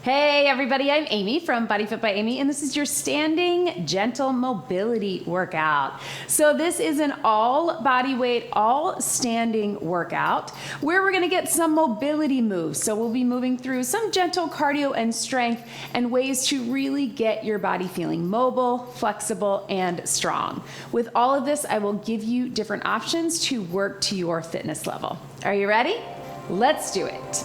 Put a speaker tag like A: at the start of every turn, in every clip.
A: Hey everybody, I'm Amy from BodyFit by Amy, and this is your standing gentle mobility workout. So this is an all body weight, all standing workout where we're gonna get some mobility moves. So we'll be moving through some gentle cardio and strength and ways to really get your body feeling mobile, flexible, and strong. With all of this, I will give you different options to work to your fitness level. Are you ready? Let's do it.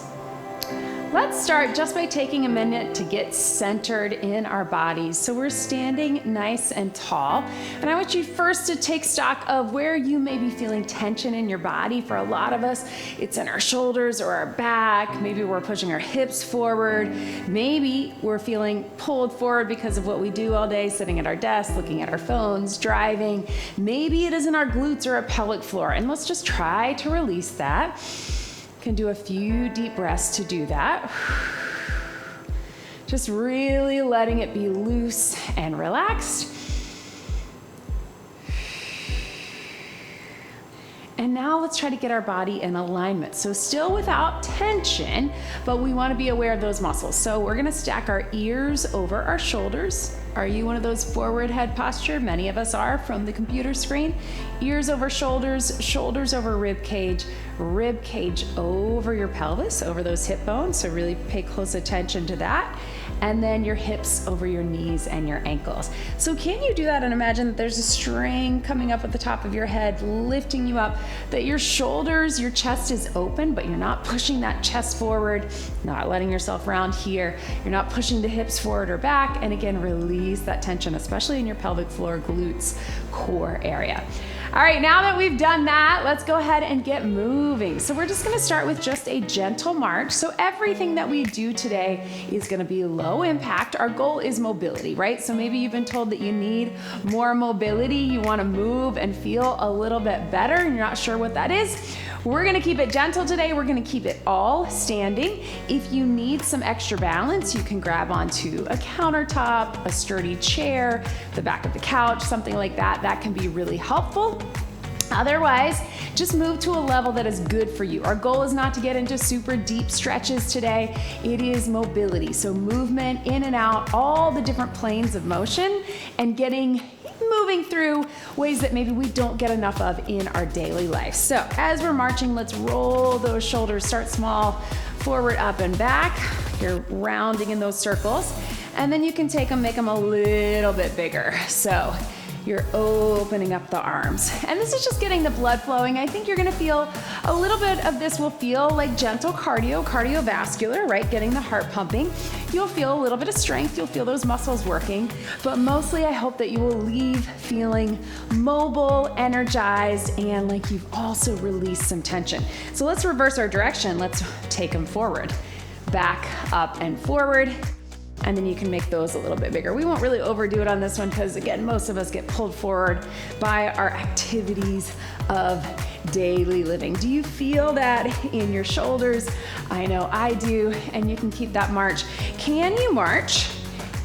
A: Let's start just by taking a minute to get centered in our bodies. So we're standing nice and tall. And I want you first to take stock of where you may be feeling tension in your body. For a lot of us, it's in our shoulders or our back. Maybe we're pushing our hips forward. Maybe we're feeling pulled forward because of what we do all day, sitting at our desk, looking at our phones, driving. Maybe it is in our glutes or our pelvic floor. And let's just try to release that. Can do a few deep breaths to do that. Just really letting it be loose and relaxed. And now let's try to get our body in alignment. So still without tension, but we want to be aware of those muscles. So we're going to stack our ears over our shoulders. Are you one of those forward head posture? Many of us are from the computer screen. Ears over shoulders, shoulders over rib cage over your pelvis, over those hip bones. So really pay close attention to that. And then your hips over your knees and your ankles. So can you do that and imagine that there's a string coming up at the top of your head, lifting you up, that your shoulders, your chest is open, but you're not pushing that chest forward, not letting yourself round here. You're not pushing the hips forward or back. And again, release that tension, especially in your pelvic floor, glutes, core area. All right, now that we've done that, let's go ahead and get moving. So we're just gonna start with just a gentle march. So everything that we do today is gonna be low impact. Our goal is mobility, right? So maybe you've been told that you need more mobility, you wanna move and feel a little bit better, and you're not sure what that is. We're gonna keep it gentle today. We're gonna keep it all standing. If you need some extra balance, you can grab onto a countertop, a sturdy chair, the back of the couch, something like that. That can be really helpful. Otherwise, just move to a level that is good for you. Our goal is not to get into super deep stretches today. It is mobility. So movement in and out, all the different planes of motion, and moving through ways that maybe we don't get enough of in our daily life. So as we're marching, let's roll those shoulders, start small, forward, up, and back. You're rounding in those circles. And then you can take them, make them a little bit bigger. So you're opening up the arms. And this is just getting the blood flowing. I think you're gonna feel a little bit of this will feel like gentle cardiovascular, right? Getting the heart pumping. You'll feel a little bit of strength. You'll feel those muscles working. But mostly I hope that you will leave feeling mobile, energized, and like you've also released some tension. So let's reverse our direction. Let's take them forward. Back, up, and forward. And then you can make those a little bit bigger. We won't really overdo it on this one because again, most of us get pulled forward by our activities of daily living. Do you feel that in your shoulders? I know I do, and you can keep that march. Can you march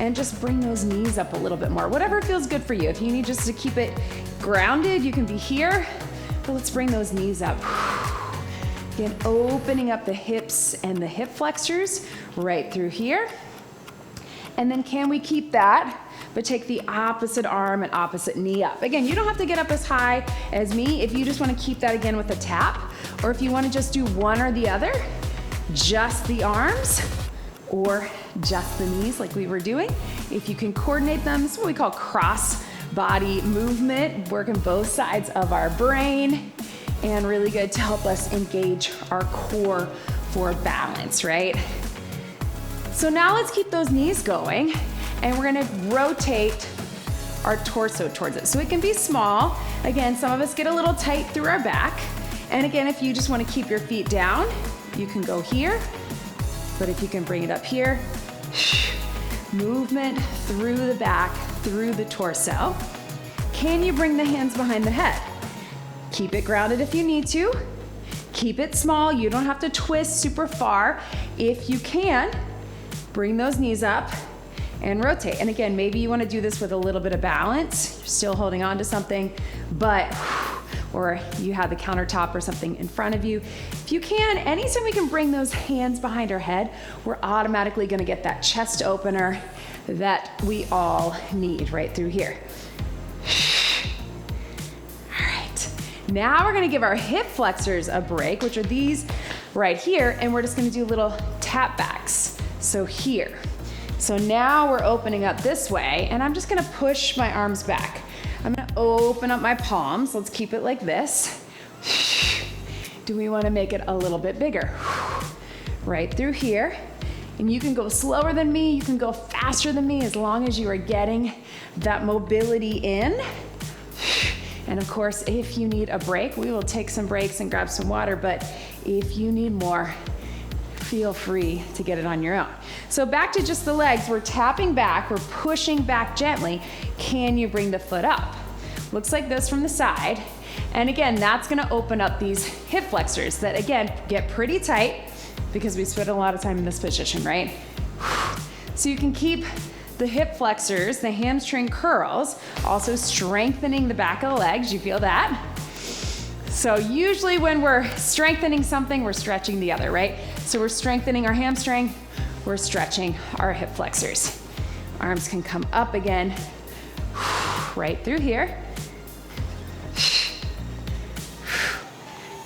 A: and just bring those knees up a little bit more? Whatever feels good for you. If you need just to keep it grounded, you can be here, but let's bring those knees up. Again, opening up the hips and the hip flexors right through here. And then can we keep that, but take the opposite arm and opposite knee up. Again, you don't have to get up as high as me if you just wanna keep that again with a tap, or if you wanna just do one or the other, just the arms or just the knees like we were doing. If you can coordinate them, this is what we call cross body movement, working both sides of our brain, and really good to help us engage our core for balance, right? So now let's keep those knees going, and we're gonna rotate our torso towards it. So it can be small. Again, some of us get a little tight through our back. And again, if you just wanna keep your feet down, you can go here. But if you can bring it up here, movement through the back, through the torso. Can you bring the hands behind the head? Keep it grounded if you need to. Keep it small. You don't have to twist super far. If you can, bring those knees up and rotate. And again, maybe you want to do this with a little bit of balance. You're still holding on to something, but or you have the countertop or something in front of you. If you can, anytime we can bring those hands behind our head, we're automatically gonna get that chest opener that we all need right through here. All right, now we're gonna give our hip flexors a break, which are these right here, and we're just gonna do little tap backs. So here. So now we're opening up this way, and I'm just gonna push my arms back. I'm gonna open up my palms. Let's keep it like this. Do we wanna make it a little bit bigger? Right through here. And you can go slower than me, you can go faster than me, as long as you are getting that mobility in. And of course, if you need a break, we will take some breaks and grab some water, but if you need more, feel free to get it on your own. So back to just the legs, we're tapping back, we're pushing back gently. Can you bring the foot up? Looks like this from the side. And again, that's gonna open up these hip flexors that again, get pretty tight because we spend a lot of time in this position, right? So you can keep the hip flexors, the hamstring curls, also strengthening the back of the legs. You feel that? So usually when we're strengthening something, we're stretching the other, right? So we're strengthening our hamstring, we're stretching our hip flexors. Arms can come up again, right through here.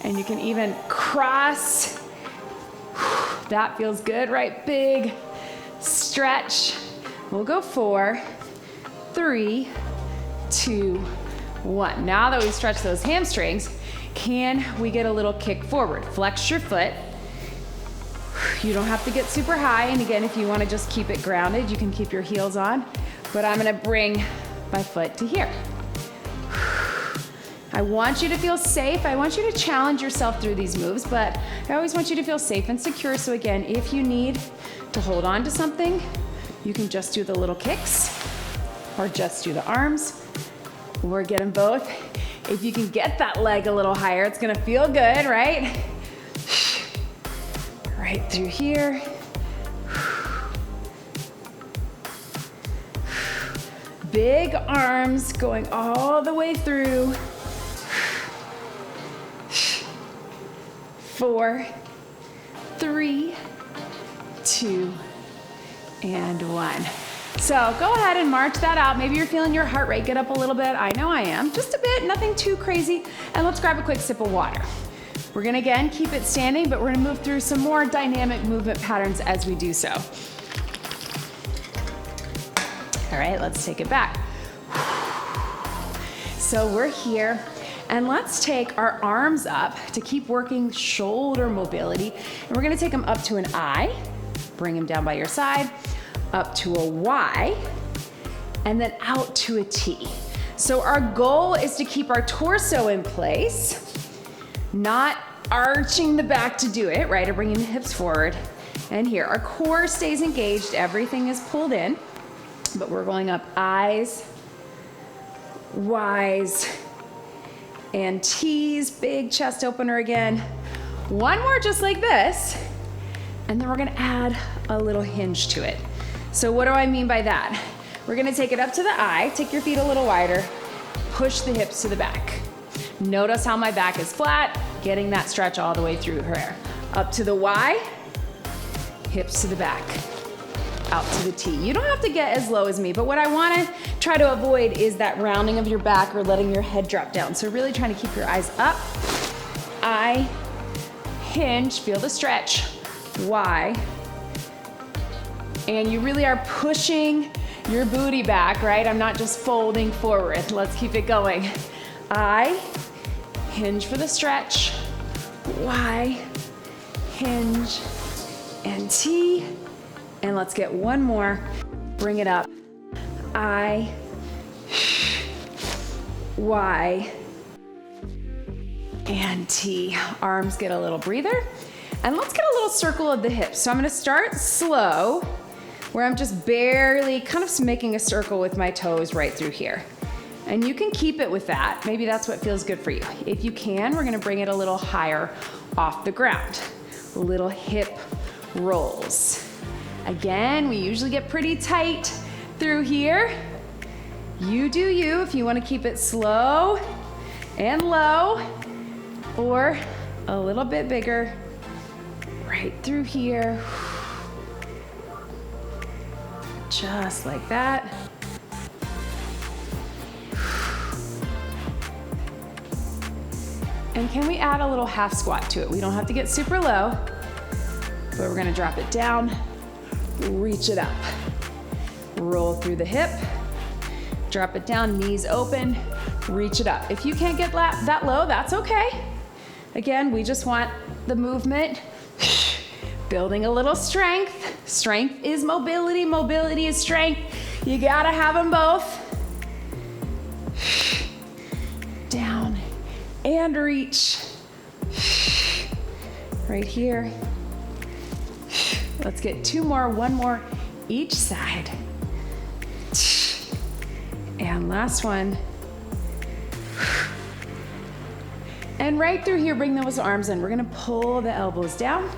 A: And you can even cross. That feels good, right? Big stretch. We'll go 4, 3, 2, 1. Now that we've stretched those hamstrings, can we get a little kick forward? Flex your foot. You don't have to get super high, and again, if you want to just keep it grounded, you can keep your heels on, but I'm going to bring my foot to here. I want you to feel safe. I want you to challenge yourself through these moves, but I always want you to feel safe and secure. So again, if you need to hold on to something, you can just do the little kicks or just do the arms or get them both. If you can get that leg a little higher, it's gonna feel good, right? Right through here. Big arms going all the way through. 4, 3, 2, and 1. So go ahead and march that out. Maybe you're feeling your heart rate get up a little bit. I know I am, just a bit, nothing too crazy. And let's grab a quick sip of water. We're gonna again keep it standing, but we're gonna move through some more dynamic movement patterns as we do so. All right, let's take it back. So we're here. And let's take our arms up to keep working shoulder mobility. And we're gonna take them up to an I, bring them down by your side, up to a Y, and then out to a T. So our goal is to keep our torso in place, not arching the back to do it, right? Or bringing the hips forward. And here, our core stays engaged, everything is pulled in, but we're going up I's, Y's, and T's, big chest opener again. One more just like this, and then we're gonna add a little hinge to it. So what do I mean by that? We're gonna take it up to the I, take your feet a little wider, push the hips to the back. Notice how my back is flat, getting that stretch all the way through here. Up to the Y, hips to the back. Out to the T. You don't have to get as low as me, but what I wanna try to avoid is that rounding of your back or letting your head drop down. So really trying to keep your eyes up. I, hinge, feel the stretch. Y. And you really are pushing your booty back, right? I'm not just folding forward. Let's keep it going. I, hinge for the stretch. Y, hinge, and T. And let's get one more. Bring it up. I, Y, and T. Arms get a little breather. And let's get a little circle of the hips. So I'm gonna start slow, where I'm just barely kind of making a circle with my toes right through here. And you can keep it with that. Maybe that's what feels good for you. If you can, we're gonna bring it a little higher off the ground. Little hip rolls. Again, we usually get pretty tight through here. You do you. If you want to keep it slow, and low, or a little bit bigger, right through here. Just like that. And can we add a little half squat to it? We don't have to get super low, but we're gonna drop it down, reach it up. Roll through the hip, drop it down, knees open, reach it up. If you can't get that low, that's okay. Again, we just want the movement, building a little strength. Strength is mobility, mobility is strength. You gotta have them both. Down and reach. Right here. Let's get two more, one more each side. And last one. And right through here, bring those arms in. We're gonna pull the elbows down.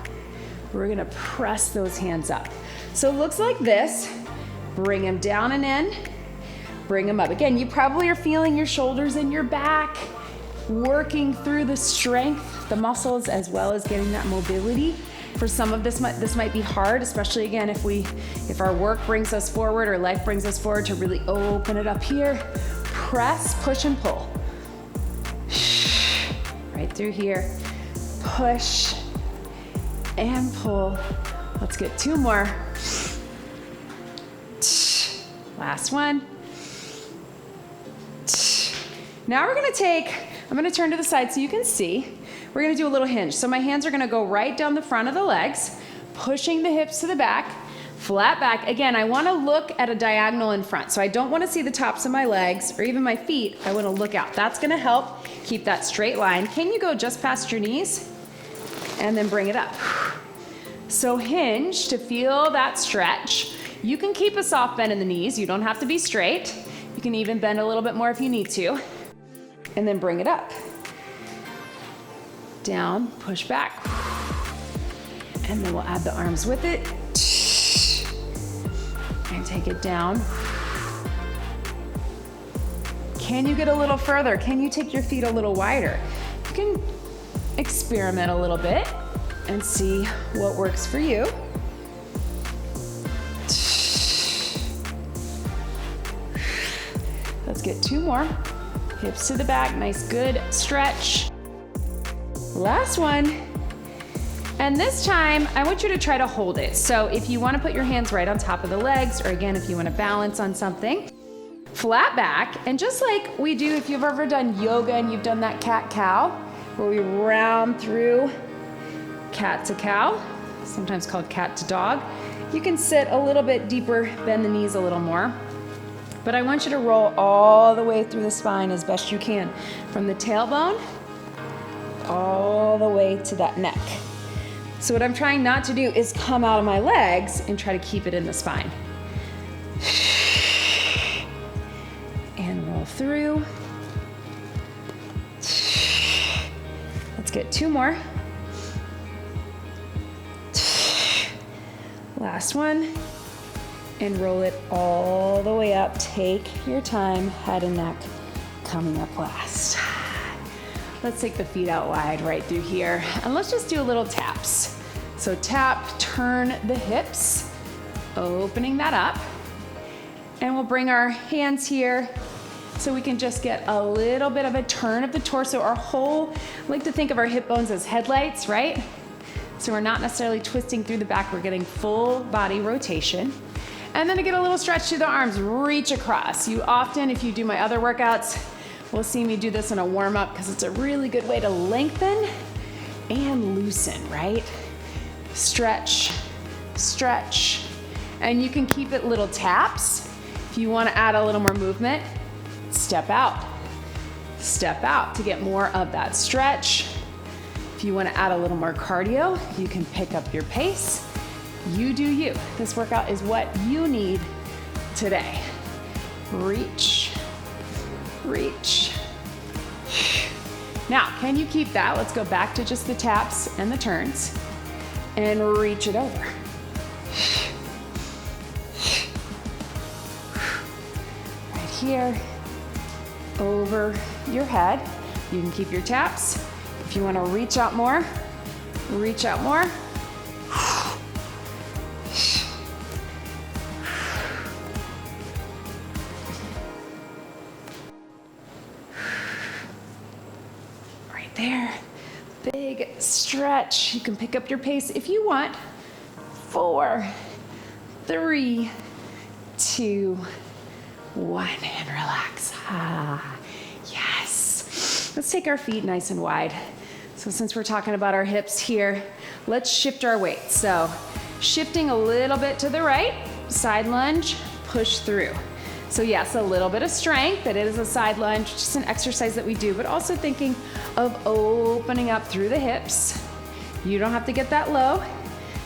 A: We're gonna press those hands up. So it looks like this. Bring them down and in, bring them up. Again, you probably are feeling your shoulders and your back, working through the strength, the muscles, as well as getting that mobility. For some of this might be hard, especially again, if our work brings us forward or life brings us forward, to really open it up here. Press, push, and pull. Right through here. Push and pull. Let's get two more. Last one. Now we're I'm gonna turn to the side so you can see. We're gonna do a little hinge. So my hands are gonna go right down the front of the legs, pushing the hips to the back, flat back. Again, I wanna look at a diagonal in front. So I don't wanna see the tops of my legs or even my feet. I wanna look out. That's gonna help keep that straight line. Can you go just past your knees? And then bring it up. So hinge to feel that stretch. You can keep a soft bend in the knees. You don't have to be straight. You can even bend a little bit more if you need to. And then bring it up. Down, push back. And then we'll add the arms with it. And take it down. Can you get a little further? Can you take your feet a little wider? You can experiment a little bit and see what works for you. Let's get two more. Hips to the back, nice good stretch. Last one. And this time, I want you to try to hold it. So if you wanna put your hands right on top of the legs, or again, if you wanna balance on something, flat back, and just like we do if you've ever done yoga and you've done that cat-cow, where we round through cat to cow, sometimes called cat to dog. You can sit a little bit deeper, bend the knees a little more. But I want you to roll all the way through the spine as best you can, from the tailbone all the way to that neck. So what I'm trying not to do is come out of my legs and try to keep it in the spine. And roll through. Let's get two more. Last one. And roll it all the way up. Take your time, head and neck coming up last. Let's take the feet out wide right through here. And let's just do a little taps. So tap, turn the hips, opening that up. And we'll bring our hands here so we can just get a little bit of a turn of the torso. I like to think of our hip bones as headlights, right? So we're not necessarily twisting through the back, we're getting full body rotation. And then to get a little stretch through the arms, reach across. You often, if you do my other workouts, will see me do this in a warm up because it's a really good way to lengthen and loosen, right? Stretch, stretch. And you can keep it little taps. If you want to add a little more movement, step out. Step out to get more of that stretch. If you want to add a little more cardio, you can pick up your pace. You do you. This workout is what you need today. Reach, reach. Now, can you keep that? Let's go back to just the taps and the turns and reach it over. Right here, over your head. You can keep your taps. If you want to reach out more, reach out more. Right there. Big stretch. You can pick up your pace if you want. 4, 3, 2, 1, and relax. Yes. Let's take our feet nice and wide. So since we're talking about our hips here, let's shift our weight. So shifting a little bit to the right, side lunge, push through. So yes, a little bit of strength. It is a side lunge, just an exercise that we do, but also thinking of opening up through the hips. You don't have to get that low.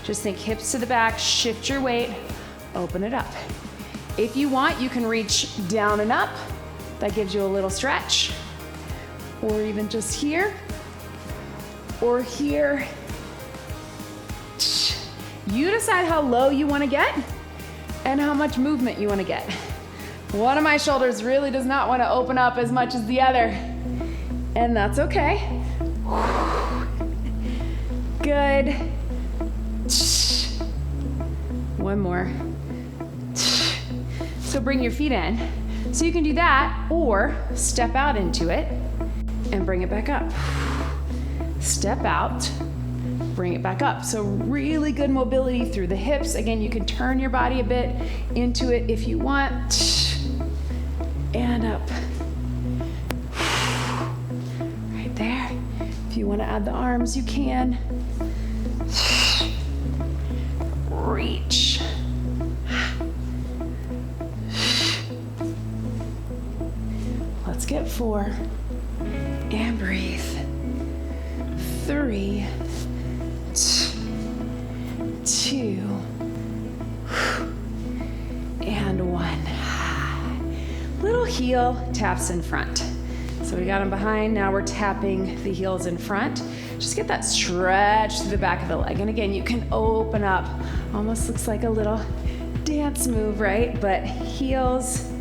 A: Just think hips to the back, shift your weight, open it up. If you want, you can reach down and up. That gives you a little stretch. Or even just here, or here. You decide how low you want to get and how much movement you want to get. One of my shoulders really does not want to open up as much as the other, and that's okay. Good. One more. So bring your feet in. So you can do that or step out into it and bring it back up. Step out, bring it back up. So really good mobility through the hips. Again, you can turn your body a bit into it if you want. And up. Right there. If you want to add the arms, you can. Reach. Let's get 4. And breathe. 3, 2, and 1. Little heel taps in front. So we got them behind, now we're tapping the heels in front. Just get that stretch through the back of the leg. And again, you can open up. Almost looks like a little dance move, right? But heels.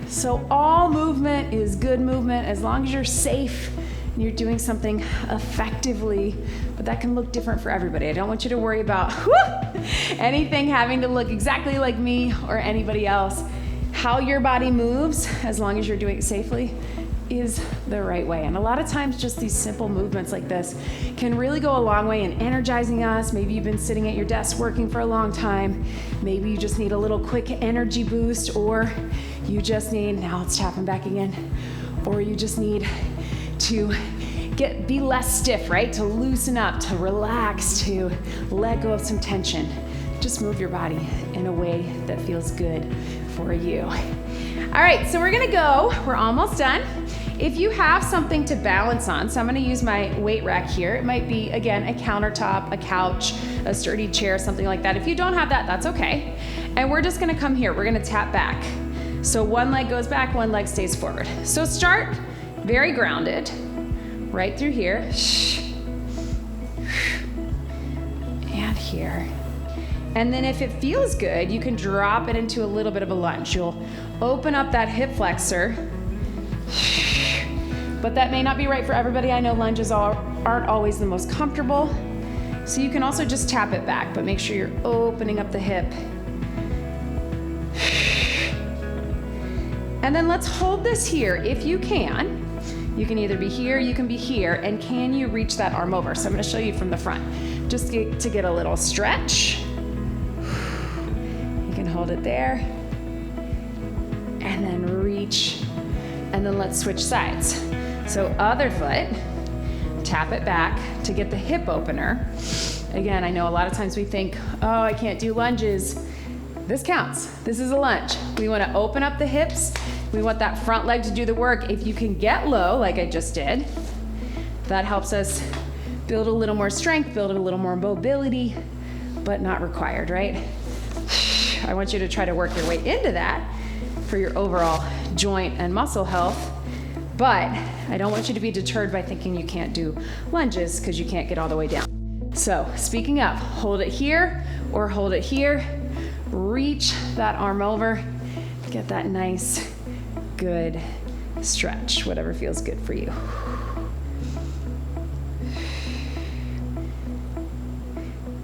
A: So all movement is good movement as long as you're safe and you're doing something effectively, but that can look different for everybody. I don't want you to worry about anything having to look exactly like me or anybody else. How your body moves, as long as you're doing it safely, is the right way. And a lot of times just these simple movements like this can really go a long way in energizing us. Maybe you've been sitting at your desk working for a long time. Maybe you just need a little quick energy boost, or you just need, now it's tapping back again, or you just need to be less stiff, right? To loosen up, to relax, to let go of some tension. Just move your body in a way that feels good for you. All right, so we're almost done. If you have something to balance on, so I'm gonna use my weight rack here. It might be, again, a countertop, a couch, a sturdy chair, something like that. If you don't have that, that's okay. And we're just gonna come here, we're gonna tap back. So one leg goes back, one leg stays forward. So start very grounded, right through here. And here. And then if it feels good, you can drop it into a little bit of a lunge. You'll open up that hip flexor, but that may not be right for everybody. I know lunges aren't always the most comfortable. So you can also just tap it back, but make sure you're opening up the hip. And then let's hold this here if you can. You can either be here, you can be here, and can you reach that arm over? So I'm gonna show you from the front. Just to get a little stretch. You can hold it there. And then reach, and then let's switch sides. So other foot, tap it back to get the hip opener. Again, I know a lot of times we think, oh, I can't do lunges. This counts. This is a lunge. We want to open up the hips. We want that front leg to do the work. If you can get low, like I just did, that helps us build a little more strength, build a little more mobility, but not required, right? I want you to try to work your way into that for your overall joint and muscle health, but I don't want you to be deterred by thinking you can't do lunges because you can't get all the way down. So speaking of, hold it here or hold it here, reach that arm over, get that nice, good stretch, whatever feels good for you.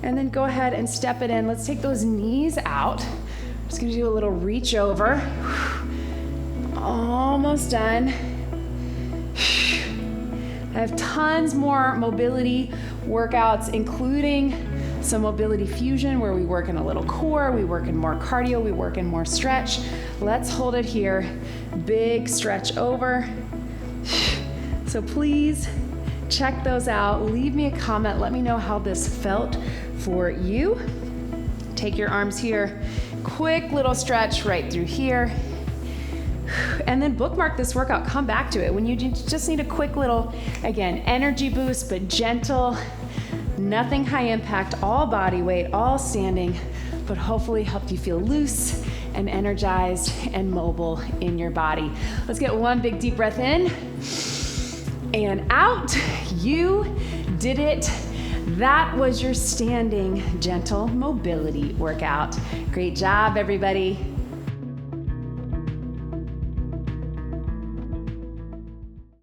A: And then go ahead and step it in. Let's take those knees out. Just gonna do a little reach over. Almost done. I have tons more mobility workouts, including some mobility fusion where we work in a little core, we work in more cardio, we work in more stretch. Let's hold it here. Big stretch over. So please check those out. Leave me a comment. Let me know how this felt for you. Take your arms here. Quick little stretch right through here. And then bookmark this workout. Come back to it when you just need a quick little, again, energy boost, but gentle. Nothing high impact, all body weight, all standing, but hopefully helped you feel loose and energized and mobile in your body. Let's get one big deep breath in and out. You did it. That was your standing gentle mobility workout. Great job, everybody.